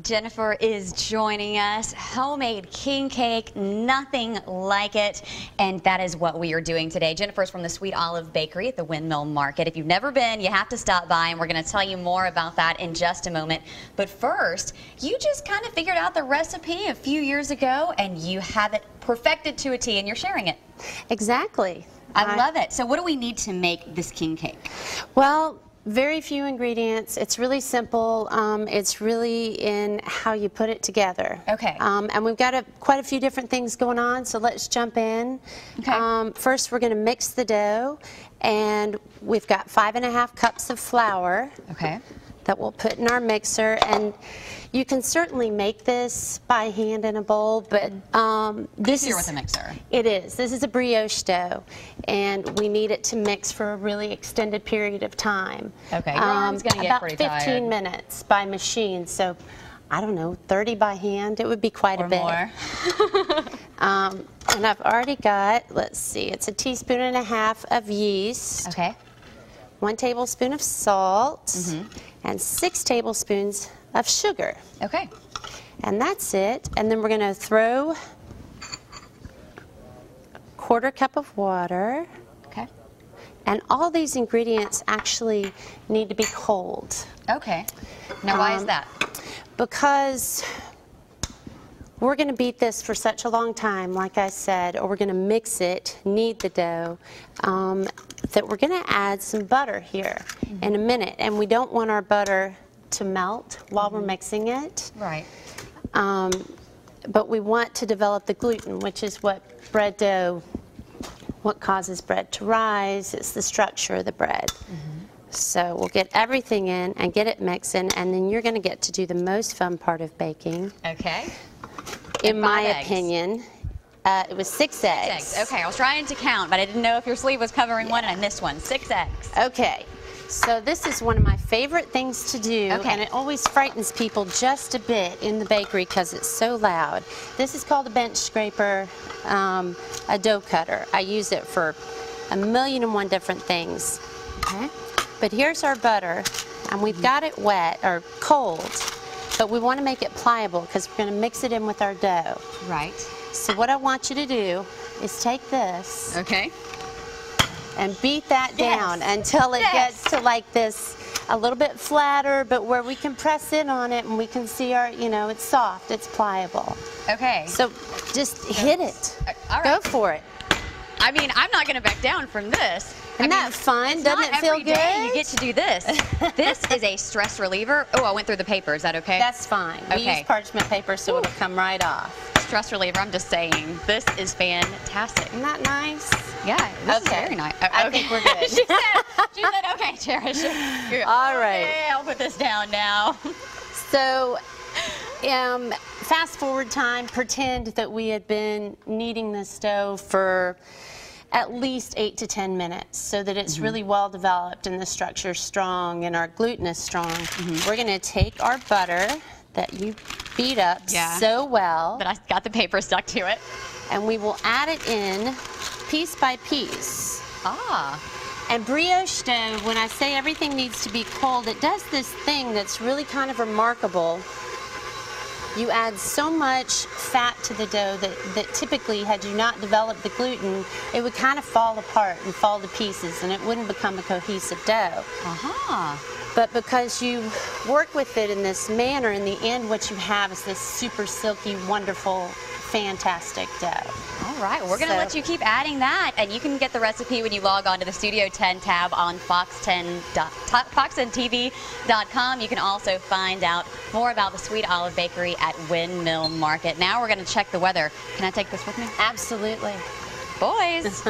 Jennifer is joining us. Homemade king cake, nothing like it. And that is what we are doing today. Jennifer's from the Sweet Olive Bakery at the Windmill Market. If you've never been, you have to stop by, and we're going to tell you more about that in just a moment. But first, you just kind of figured out the recipe a few years ago, and you have it perfected to a T, and you're sharing it. Exactly. I love it. So what do we need to make this king cake? Well, very few ingredients. It's really simple. It's really in how you put it together. Okay. And we've got quite a few different things going on, so let's jump in. Okay. First, we're going to mix the dough, and we've got 5½ cups of flour. Okay. That we'll put in our mixer, and you can certainly make this by hand in a bowl, but this Easier is with a mixer. It is. This is a brioche dough, and we need it to mix for a really extended period of time. Okay, your arm's going to get pretty tired. About 15 minutes by machine, so I don't know, 30 by hand, it would be quite a bit. More. And I've already got, let's see, it's 1.5 teaspoons of yeast. Okay. 1 tablespoon of salt, and 6 tablespoons of sugar. Okay. And that's it. And then we're going to throw 1/4 cup of water. Okay. And all these ingredients actually need to be cold. Okay. Now, why is that? Because we're going to beat this for such a long time, like I said, or we're going to mix it, knead the dough, that we're going to add some butter here in a minute. And we don't want our butter to melt while we're mixing it. Right. But we want to develop the gluten, which is what bread dough, what causes bread to rise. It's the structure of the bread. So we'll get everything in and get it mixing, and then you're going to get to do the most fun part of baking. Okay. In my opinion, it was 6 eggs. 6 eggs. Okay, I was trying to count, but I didn't know if your sleeve was covering one, and I missed one. 6 eggs. Okay. So this is one of my favorite things to do, and it always frightens people just a bit in the bakery because it's so loud. This is called a bench scraper, a dough cutter. I use it for 1,000,001 different things. Okay. But here's our butter, and we've got it wet or cold, but we want to make it pliable because we're going to mix it in with our dough. Right. So what I want you to do is take this. Okay. And beat that down until it gets to like this, a little bit flatter, but where we can press in on it and we can see our, you know, it's soft, it's pliable. Okay. So just hit it. All right. Go for it. I mean, I'm not going to back down from this. Isn't that fun? Doesn't it feel good? Not every day you get to do this. This is a stress reliever. Oh, I went through the paper. Is that okay? That's fine. We use parchment paper, so it'll come right off. Stress reliever, I'm just saying. This is fantastic. Isn't that nice? Yeah, this is very nice. I think we're good. she said, okay, Cherish. All right. Okay, I'll put this down now. So, fast forward time, pretend that we had been kneading this dough for at least 8 to 10 minutes so that it's really well developed and the structure's strong and our gluten is strong. We're going to take our butter that you beat up so well. But I got the paper stuck to it. And we will add it in piece by piece. And brioche dough, when I say everything needs to be cold, it does this thing that's really kind of remarkable. You add so much fat to the dough that typically, had you not developed the gluten, it would kind of fall apart and fall to pieces, and it wouldn't become a cohesive dough. But because you work with it in this manner, in the end, what you have is this super silky, wonderful, fantastic dough. All right, well, we're going to let you keep adding that, and you can get the recipe when you log on to the Studio 10 tab on fox10tv.com. You can also find out more about the Sweet Olive Bakery at Windmill Market. Now we're going to check the weather. Can I take this with me? Absolutely. Boys.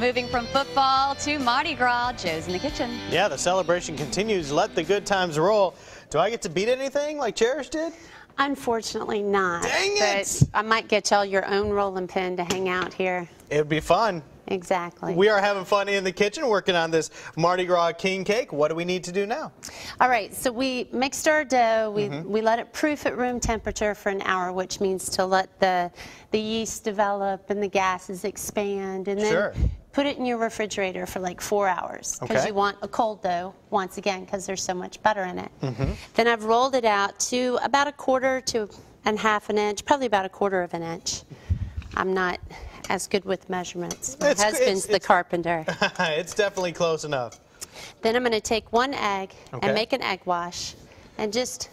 Moving from football to Mardi Gras, Joe's in the kitchen. Yeah, the celebration continues. Let the good times roll. Do I get to beat anything like Cherish did? Unfortunately not. Dang it! But I might get y'all your own rolling pin to hang out here. It would be fun. Exactly. We are having fun in the kitchen working on this Mardi Gras king cake. What do we need to do now? All right, so we mixed our dough. We let it proof at room temperature for an hour, which means to let the yeast develop and the gases expand. And then put it in your refrigerator for like 4 hours because Okay. you want a cold dough, once again, because there's so much butter in it. Then I've rolled it out to about 1/4 to ½ an inch, probably about 1/4 of an inch. I'm not as good with measurements. My husband's the carpenter. It's definitely close enough. Then I'm going to take 1 egg Okay. and make an egg wash and just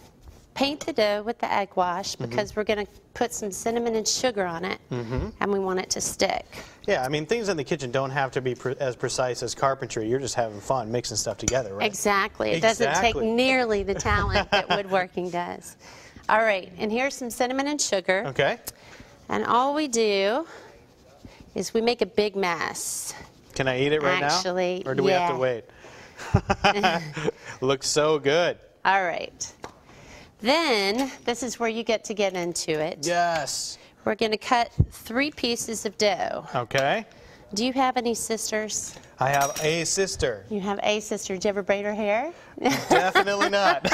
paint the dough with the egg wash because we're going to put some cinnamon and sugar on it and we want it to stick. Yeah, I mean, things in the kitchen don't have to be as precise as carpentry. You're just having fun mixing stuff together, right? Exactly. It doesn't take Exactly. nearly the talent that woodworking does. All right, and here's some cinnamon and sugar. Okay. And all we do is we make a big mess. Can I eat it right Actually, now? Or do we have to wait? Looks so good. All right. Then, this is where you get to get into it. Yes. We're going to cut 3 pieces of dough. Okay. Do you have any sisters? I have a sister. You have a sister. Did you ever braid her hair? Definitely not.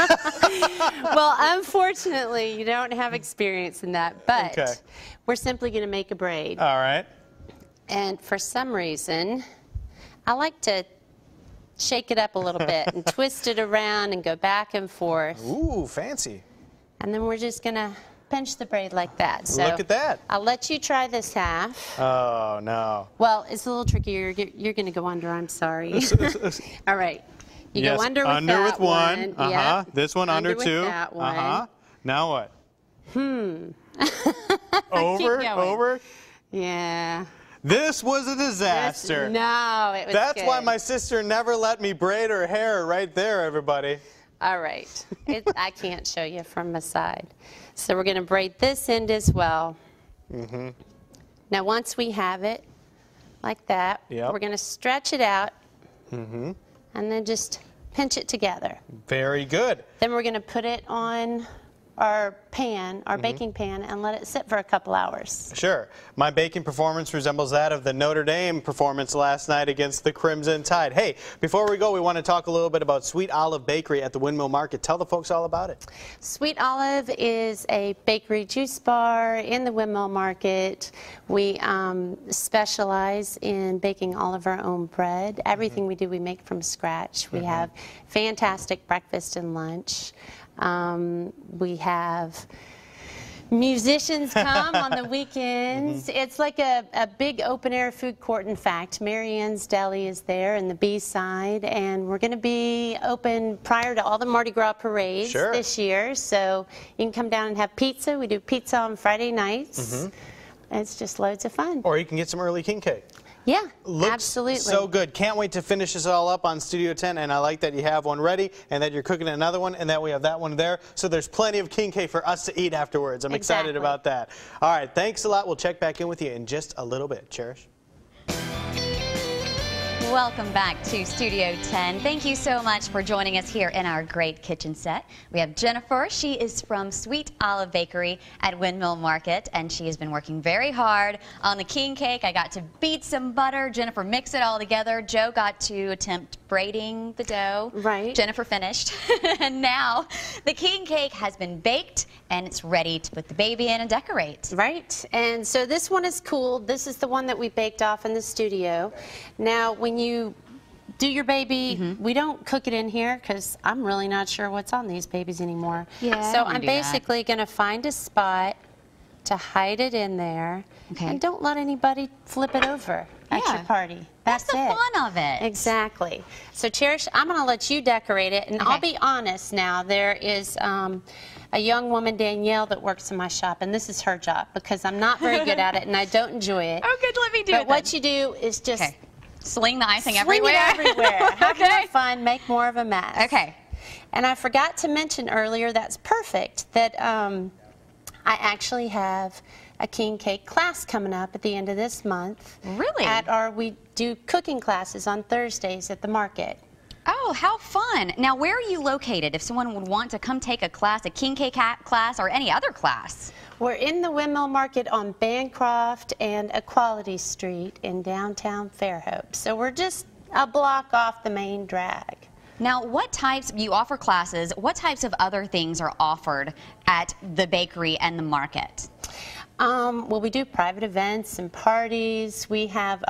Well, unfortunately, you don't have experience in that, but Okay. we're simply going to make a braid. All right. And for some reason, I like to shake it up a little bit and twist it around and go back and forth. Ooh, fancy. And then we're just going to pinch the braid like that. So Look at that. I'll let you try this half. Oh, no. Well, it's a little trickier. You're going to go under. I'm sorry. All right. You Yes, go under with under that with one. Yep. This one under with 2. that one. Now what? Over, going. over. Yeah. This was a disaster. No, it was That's why good. my sister never let me braid her hair right there, everybody. All right. I can't show you from the side. So we're going to braid this end as well. Now, once we have it like that, Yep. we're going to stretch it out and then just pinch it together. Very good. Then we're going to put it on our pan, our baking pan, and let it sit for a couple hours. Sure. My baking performance resembles that of the Notre Dame performance last night against the Crimson Tide. Hey, before we go, we want to talk a little bit about Sweet Olive Bakery at the Windmill Market. Tell the folks all about it. Sweet Olive is a bakery juice bar in the Windmill Market. We specialize in baking all of our own bread. Everything we do, we make from scratch. We have fantastic breakfast and lunch. We have musicians come on the weekends. It's like a big open-air food court, in fact. Marianne's Deli is there in the B-side, and we're going to be open prior to all the Mardi Gras parades this year. So you can come down and have pizza. We do pizza on Friday nights. It's just loads of fun. Or you can get some early king cake. Yeah, Looks absolutely. so good. Can't wait to finish this all up on Studio 10, and I like that you have one ready and that you're cooking another one and that we have that one there. So there's plenty of king cake for us to eat afterwards. I'm excited about that. All right, thanks a lot. We'll check back in with you in just a little bit. Cherish. Welcome back to Studio 10. Thank you so much for joining us here in our great kitchen set. We have Jennifer. She is from Sweet Olive Bakery at Windmill Market, and she has been working very hard on the king cake. I got to beat some butter. Jennifer mixed it all together. Joe got to attempt braiding the dough. Right. Jennifer finished. And now the king cake has been baked, and it's ready to put the baby in and decorate. Right, and so this one is cool. This is the one that we baked off in the studio. Now, when you do your baby, we don't cook it in here because I'm really not sure what's on these babies anymore. Yeah, so I'm basically going to find a spot to hide it in there, and don't let anybody flip it over at your party. That's the it. fun of it. Exactly. So, Cherish, I'm going to let you decorate it, and I'll be honest now. There is a young woman, Danielle, that works in my shop, and this is her job because I'm not very good at it and I don't enjoy it. Oh, good. Let me do it. But what you do is just sling the icing sling everywhere. it everywhere. Have more fun, make more of a mess. Okay. And I forgot to mention earlier, that's perfect, that I actually have a king cake class coming up at the end of this month. Really? We do cooking classes on Thursdays at the market. Oh, how fun. Now, where are you located if someone would want to come take a class, a king cake class or any other class? We're in the Windmill Market on Bancroft and Equality Street in downtown Fairhope. So we're just a block off the main drag. Now, what types, you offer classes, what types of other things are offered at the bakery and the market? Well, we do private events and parties. We have,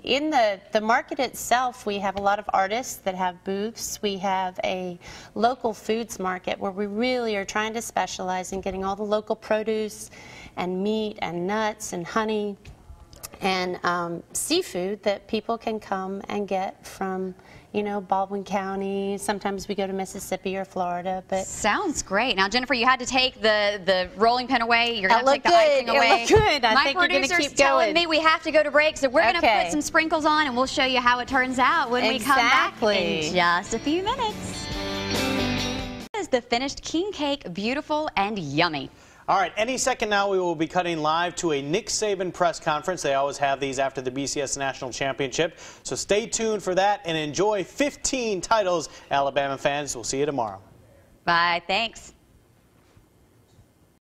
in the market itself, we have a lot of artists that have booths. We have a local foods market where we really are trying to specialize in getting all the local produce and meat and nuts and honey and seafood that people can come and get from, you know, Baldwin County. Sometimes we go to Mississippi or Florida. But sounds great. Now, Jennifer, you had to take the rolling pin away. You're going to take the icing away. It looked good. I think you're going to keep going. My producer's telling me we have to go to break, so we're going to put some sprinkles on, and we'll show you how it turns out when we come back in just a few minutes. This is the finished king cake, beautiful and yummy. All right, any second now we will be cutting live to a Nick Saban press conference. They always have these after the BCS National Championship. So stay tuned for that and enjoy 15 titles, Alabama fans. We'll see you tomorrow. Bye, thanks.